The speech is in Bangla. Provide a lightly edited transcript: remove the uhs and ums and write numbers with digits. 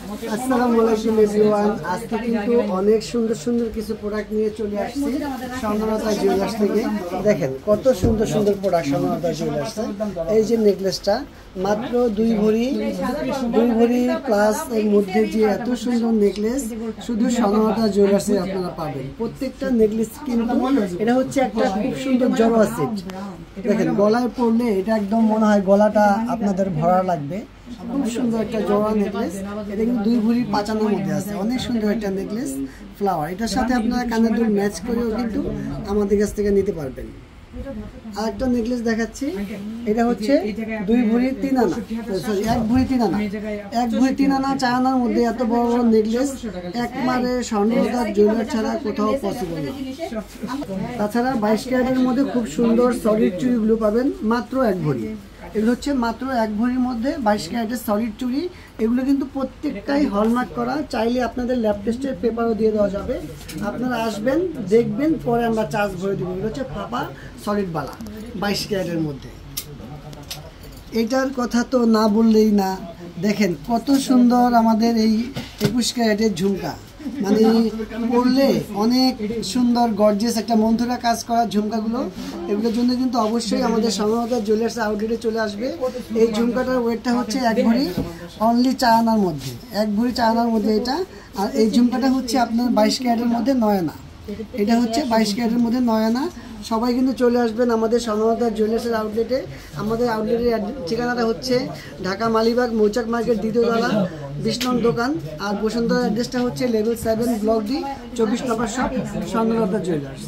আসসালামু আলাইকুম এভরিওয়ান। আজকে কিন্তু অনেক সুন্দর সুন্দর কিছু প্রোডাক্ট নিয়ে চলে আসছি স্বর্ণলতা জুয়েলার্স থেকে। দেখেন কত সুন্দর সুন্দর প্রোডাক্ট স্বর্ণলতা জুয়েলার্সে। এই যে নেকলেসটা মাত্র 2 ভরি প্লাস এর মধ্যে যে এত সুন্দর নেকলেস শুধু স্বর্ণলতা জুয়েলার্সে আপনারা পাবেন। প্রত্যেকটা নেকলেস কিন্তু এটা হচ্ছে একটা খুব সুন্দর জড়োয়া সেট। দেখেন গলায় পরলে এটা একদম মনে হয় গলাটা আপনাদের ভরা লাগবে। খুব সুন্দর একটা জোড়া নেকলেস, এটা কিন্তু 2 ভরি 5 আনার মধ্যে আছে। অনেক সুন্দর একটা নেকলেস ফ্লাওয়ার। এটার সাথে আপনারা কানের দুল ম্যাচ করেও কিন্তু আমাদের কাছ থেকে নিতে পারবেন। আর একটা নেকলেস দেখাচ্ছি, এটা হচ্ছে 2 ভরি 3 আনা, সরি 1 ভরি 3 আনা। 1 ভরি 3 আনা 4 আনার মধ্যে এত বড় বড় নেকলেস একবারে স্বর্ণলতা জুয়েলার ছাড়া কোথাও পসিবল না। তাছাড়া 22 ক্যারেটের মধ্যে খুব সুন্দর সলিড চুড়িগুলো পাবেন মাত্র 1 ভরি। এগুলো হচ্ছে মাত্র 1 ভরির মধ্যে 22 ক্যারেটের সলিড চুড়ি। এগুলো কিন্তু প্রত্যেকটাই হলমার্ক করা। চাইলে আপনাদের ল্যাব টেস্টের পেপারও দিয়ে দেওয়া যাবে। আপনারা আসবেন, দেখবেন, পরে আমরা চার্জ ভরে দেবো। এগুলো হচ্ছে ফাপা সলিড বালা 22 ক্যারেটের মধ্যে। এটার কথা তো না বললেই না। দেখেন কত সুন্দর আমাদের এই 21 ক্যারেটের ঝুমকা, মানে পরলে অনেক সুন্দর গর্জিয়াস একটা মন্থরা কাজ করা ঝুমকাগুলো। এগুলোর জন্য কিন্তু অবশ্যই আমাদের স্বর্ণলতা জুয়েলার্স আউটলেটে চলে আসবে। এই ঝুমকাটার ওয়েটটা হচ্ছে 1 ভরি অনলি 4 আনার মধ্যে, 1 ভরি 4 আনার মধ্যে এটা। আর এই ঝুমকাটা হচ্ছে আপনার 22 ক্যারেটের মধ্যে 9 আনা। এটা হচ্ছে 22 ক্যারেটের মধ্যে 9 আনা। সবাই কিন্তু চলে আসবেন আমাদের স্বর্ণলতা জুয়েলার্সের আউটলেটে। আমাদের আউটলেটের ঠিকানাটা হচ্ছে ঢাকা মালিবাগ মৌচাক মার্কেট 2য় তলা 20 নং দোকান। আর বসুন্ধরা অ্যাড্রেসটা হচ্ছে লেভেল 7 ব্লক ডি 24 নম্বর শপ স্বর্ণলতা জুয়েলার্স।